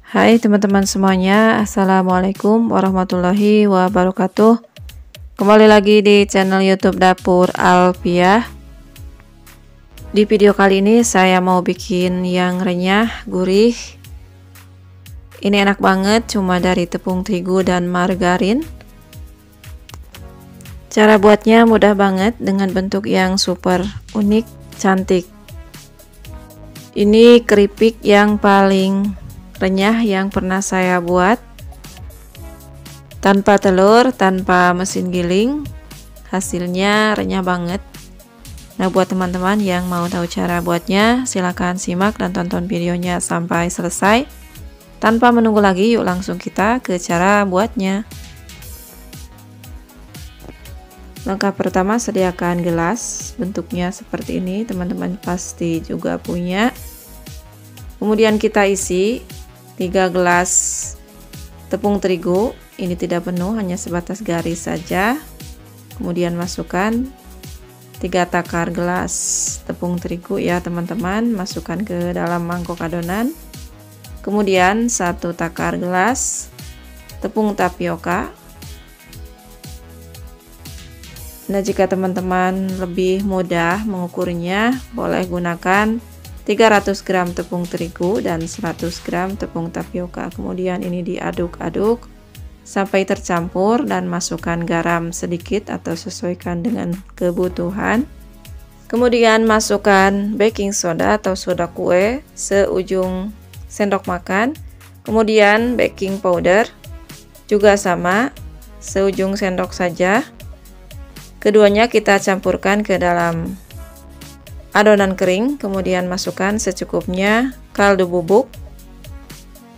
Hai teman-teman semuanya, Assalamualaikum warahmatullahi wabarakatuh. Kembali lagi di channel YouTube Dapur Alfiah. Di video kali ini saya mau bikin yang renyah, gurih. Ini enak banget, cuma dari tepung terigu dan margarin. Cara buatnya mudah banget dengan bentuk yang super unik, cantik. Ini keripik yang paling renyah yang pernah saya buat, tanpa telur, tanpa mesin giling. Hasilnya renyah banget. Nah, buat teman-teman yang mau tahu cara buatnya, silahkan simak dan tonton videonya sampai selesai. Tanpa menunggu lagi, yuk langsung kita ke cara buatnya. Langkah pertama, sediakan gelas. Bentuknya seperti ini, teman-teman pasti juga punya. Kemudian kita isi 3 gelas tepung terigu. Ini tidak penuh, hanya sebatas garis saja. Kemudian masukkan 3 takar gelas tepung terigu ya teman-teman, masukkan ke dalam mangkok adonan. Kemudian 1 takar gelas tepung tapioka. Nah, jika teman-teman lebih mudah mengukurnya, boleh gunakan 300 gram tepung terigu dan 100 gram tepung tapioka. Kemudian ini diaduk-aduk sampai tercampur dan masukkan garam sedikit atau sesuaikan dengan kebutuhan. Kemudian masukkan baking soda atau soda kue seujung sendok makan. Kemudian baking powder juga sama, seujung sendok saja. Keduanya kita campurkan ke dalam adonan kering, kemudian masukkan secukupnya kaldu bubuk.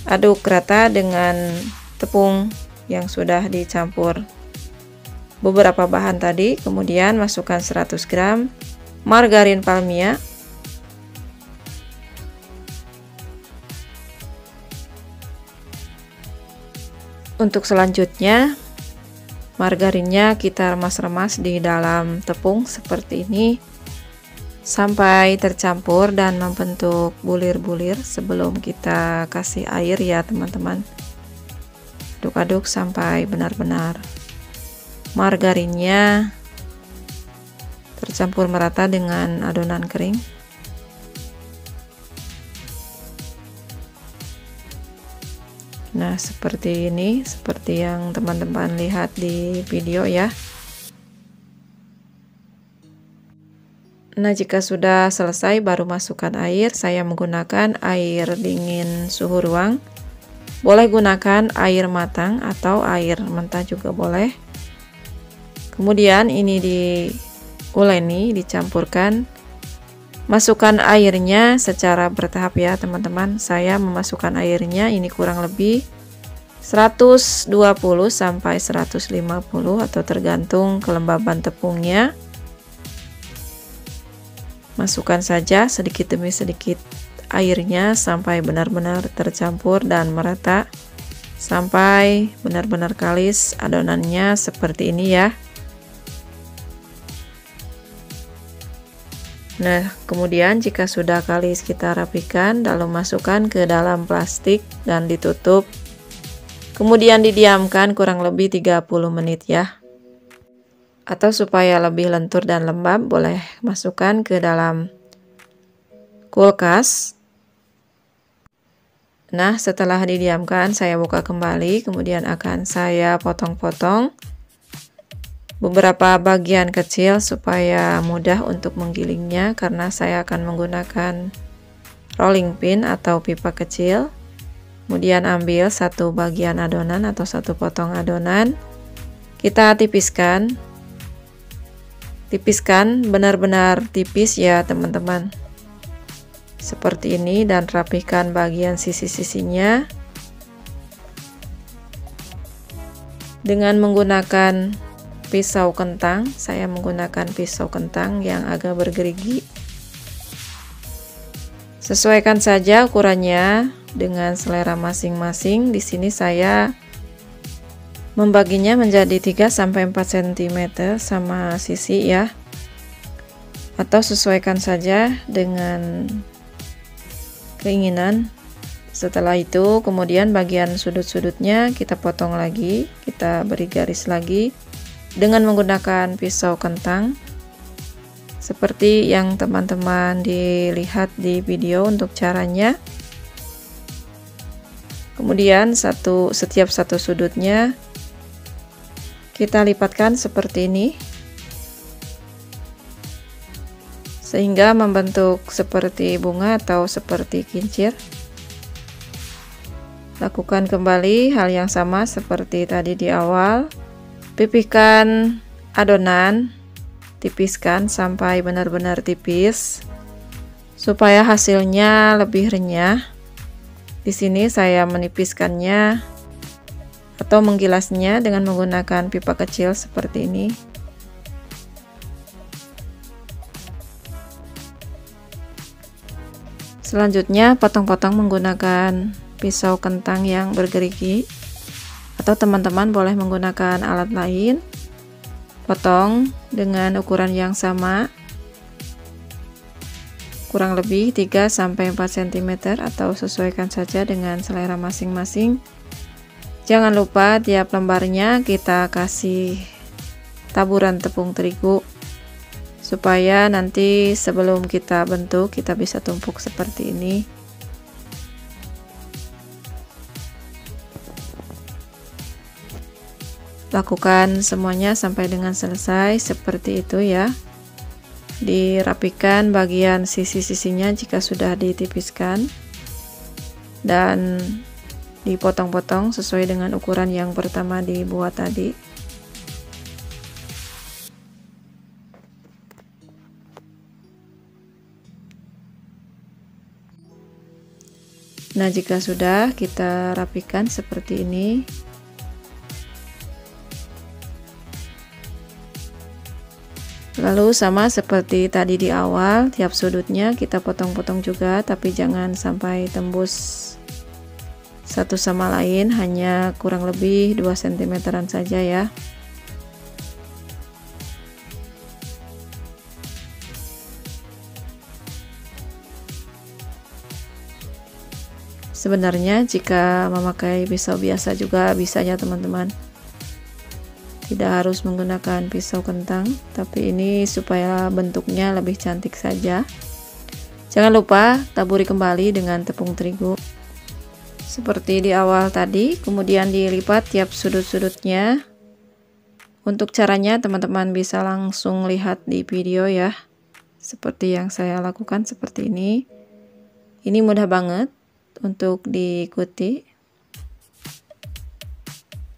Aduk rata dengan tepung yang sudah dicampur beberapa bahan tadi. Kemudian masukkan 100 gram margarin palmia. Untuk selanjutnya, margarinnya kita remas-remas di dalam tepung seperti ini sampai tercampur dan membentuk bulir-bulir sebelum kita kasih air ya teman-teman. Aduk-aduk sampai benar-benar margarinnya tercampur merata dengan adonan kering. Nah, seperti ini, seperti yang teman-teman lihat di video ya. Nah, jika sudah selesai baru masukkan air. Saya menggunakan air dingin suhu ruang. Boleh gunakan air matang atau air mentah juga boleh. Kemudian ini diuleni, dicampurkan. Masukkan airnya secara bertahap ya teman-teman. Saya memasukkan airnya ini kurang lebih 120 sampai 150 atau tergantung kelembaban tepungnya. Masukkan saja sedikit demi sedikit airnya sampai benar-benar tercampur dan merata, sampai benar-benar kalis adonannya seperti ini ya. Nah, kemudian jika sudah kalis kita rapikan, lalu masukkan ke dalam plastik dan ditutup. Kemudian didiamkan kurang lebih 30 menit ya. Atau supaya lebih lentur dan lembab, boleh masukkan ke dalam kulkas. Nah, setelah didiamkan, saya buka kembali, kemudian akan saya potong-potong beberapa bagian kecil supaya mudah untuk menggilingnya, karena saya akan menggunakan rolling pin atau pipa kecil. Kemudian ambil satu bagian adonan atau satu potong adonan, kita tipiskan benar-benar tipis ya teman-teman, seperti ini, dan rapihkan bagian sisi-sisinya dengan menggunakan pisau kentang. Saya menggunakan pisau kentang yang agak bergerigi. Sesuaikan saja ukurannya dengan selera masing-masing. Di sini saya membaginya menjadi 3 sampai 4 cm sama sisi ya. Atau sesuaikan saja dengan keinginan. Setelah itu kemudian bagian sudut-sudutnya kita potong lagi, kita beri garis lagi dengan menggunakan pisau kentang seperti yang teman-teman dilihat di video untuk caranya. Kemudian setiap satu sudutnya kita lipatkan seperti ini sehingga membentuk seperti bunga atau seperti kincir. Lakukan kembali hal yang sama seperti tadi di awal. Pipihkan adonan, tipiskan sampai benar-benar tipis supaya hasilnya lebih renyah. Di sini saya menipiskannya atau menggilasnya dengan menggunakan pipa kecil seperti ini. Selanjutnya potong-potong menggunakan pisau kentang yang bergerigi, atau teman-teman boleh menggunakan alat lain. Potong dengan ukuran yang sama, kurang lebih 3-4 cm, atau sesuaikan saja dengan selera masing-masing. Jangan lupa tiap lembarnya kita kasih taburan tepung terigu supaya nanti sebelum kita bentuk kita bisa tumpuk seperti ini. Lakukan semuanya sampai dengan selesai seperti itu ya. Dirapikan bagian sisi-sisinya jika sudah ditipiskan dan dipotong-potong sesuai dengan ukuran yang pertama dibuat tadi. Nah, jika sudah, kita rapikan seperti ini. Lalu sama seperti tadi di awal, tiap sudutnya kita potong-potong juga, tapi jangan sampai tembus satu sama lain, hanya kurang lebih 2 cm saja ya. Sebenarnya jika memakai pisau biasa juga bisa ya teman-teman, tidak harus menggunakan pisau kentang, tapi ini supaya bentuknya lebih cantik saja. Jangan lupa taburi kembali dengan tepung terigu seperti di awal tadi, kemudian dilipat tiap sudut-sudutnya. Untuk caranya teman-teman bisa langsung lihat di video ya, seperti yang saya lakukan seperti ini. Ini mudah banget untuk diikuti.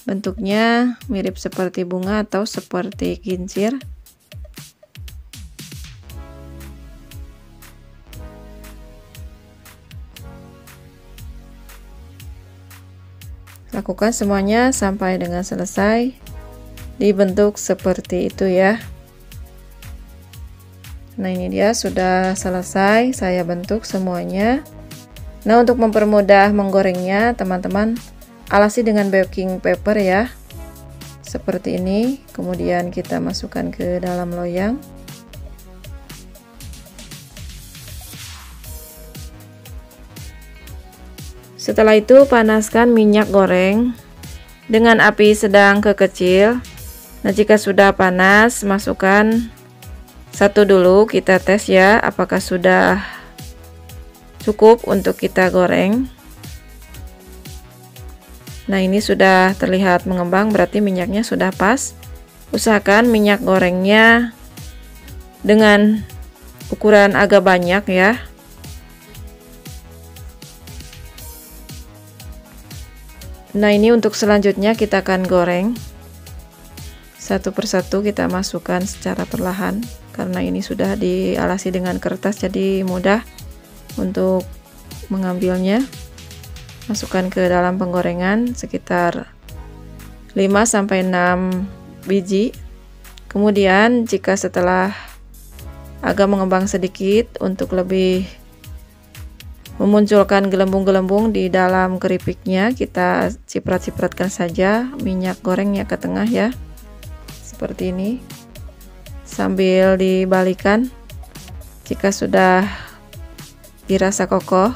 Bentuknya mirip seperti bunga atau seperti kincir. Lakukan semuanya sampai dengan selesai. Dibentuk seperti itu ya. Nah, ini dia sudah selesai saya bentuk semuanya. Nah, untuk mempermudah menggorengnya, teman-teman alasi dengan baking paper ya, seperti ini. Kemudian kita masukkan ke dalam loyang. Setelah itu panaskan minyak goreng dengan api sedang ke kecil. Nah, jika sudah panas, masukkan satu dulu, kita tes ya apakah sudah cukup untuk kita goreng. Nah, ini sudah terlihat mengembang, berarti minyaknya sudah pas. Usahakan minyak gorengnya dengan ukuran agak banyak ya. Nah, ini untuk selanjutnya kita akan goreng. Satu persatu kita masukkan secara perlahan, karena ini sudah dialasi dengan kertas jadi mudah untuk mengambilnya. Masukkan ke dalam penggorengan sekitar 5-6 biji. Kemudian jika setelah agak mengembang sedikit, untuk lebih memunculkan gelembung-gelembung di dalam keripiknya, kita ciprat-cipratkan saja minyak gorengnya ke tengah ya, seperti ini, sambil dibalikan. Jika sudah dirasa kokoh,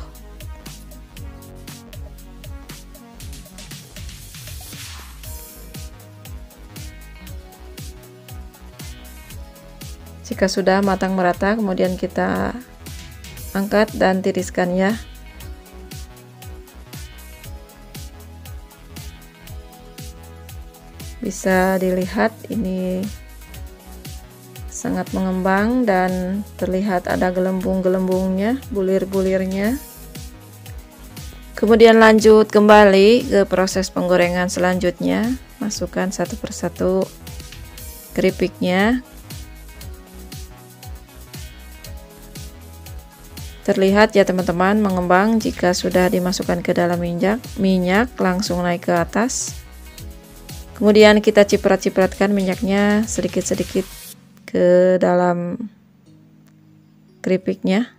Jika sudah matang merata, kemudian kita angkat dan tiriskan ya. Bisa dilihat ini sangat mengembang dan terlihat ada gelembung-gelembungnya, bulir-bulirnya. Kemudian lanjut kembali ke proses penggorengan selanjutnya. Masukkan satu persatu keripiknya. Terlihat ya teman-teman mengembang. Jika sudah dimasukkan ke dalam minyak langsung naik ke atas. Kemudian kita ciprat-cipratkan minyaknya sedikit-sedikit ke dalam keripiknya.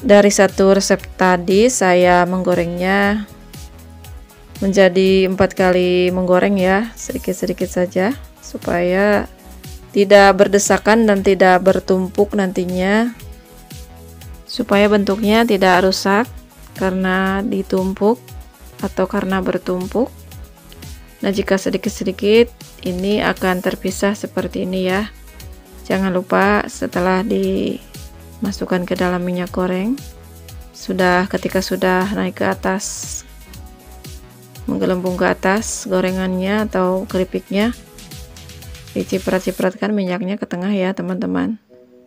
Dari satu resep tadi saya menggorengnya menjadi 4 kali menggoreng ya, sedikit-sedikit saja supaya tidak berdesakan dan tidak bertumpuk nantinya, supaya bentuknya tidak rusak karena ditumpuk atau karena bertumpuk. Nah, jika sedikit-sedikit ini akan terpisah seperti ini ya. Jangan lupa setelah dimasukkan ke dalam minyak goreng, ketika sudah naik ke atas, menggelembung ke atas gorengannya atau keripiknya, diciprat-cipratkan minyaknya ke tengah ya teman-teman,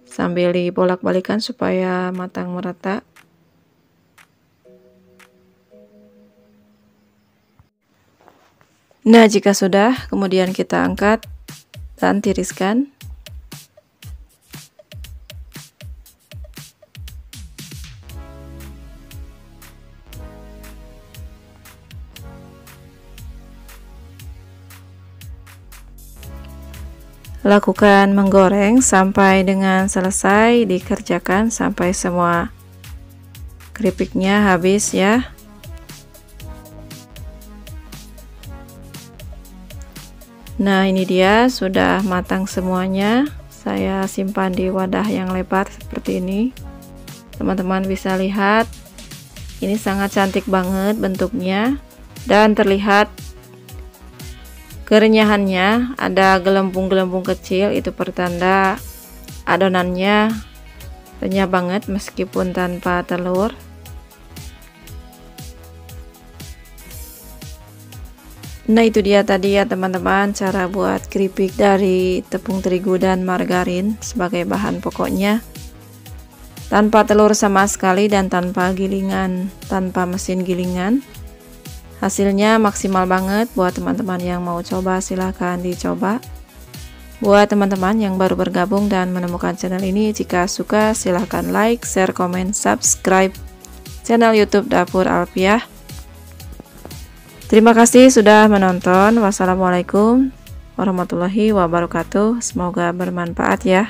sambil dibolak-balikan supaya matang merata. Nah, jika sudah, kemudian kita angkat dan tiriskan. Lakukan menggoreng sampai dengan selesai, dikerjakan sampai semua keripiknya habis ya. Nah, ini dia sudah matang semuanya. Saya simpan di wadah yang lebar seperti ini. Teman-teman bisa lihat, ini sangat cantik banget bentuknya dan terlihat kerenyahannya, ada gelembung-gelembung kecil, itu pertanda adonannya renyah banget meskipun tanpa telur. Nah, itu dia tadi ya teman-teman, cara buat keripik dari tepung terigu dan margarin sebagai bahan pokoknya, tanpa telur sama sekali dan tanpa gilingan, tanpa mesin gilingan. Hasilnya maksimal banget. Buat teman-teman yang mau coba, silahkan dicoba. Buat teman-teman yang baru bergabung dan menemukan channel ini, jika suka silahkan like, share, komen, subscribe channel YouTube Dapur Alfiah. Terima kasih sudah menonton. Wassalamualaikum warahmatullahi wabarakatuh. Semoga bermanfaat ya.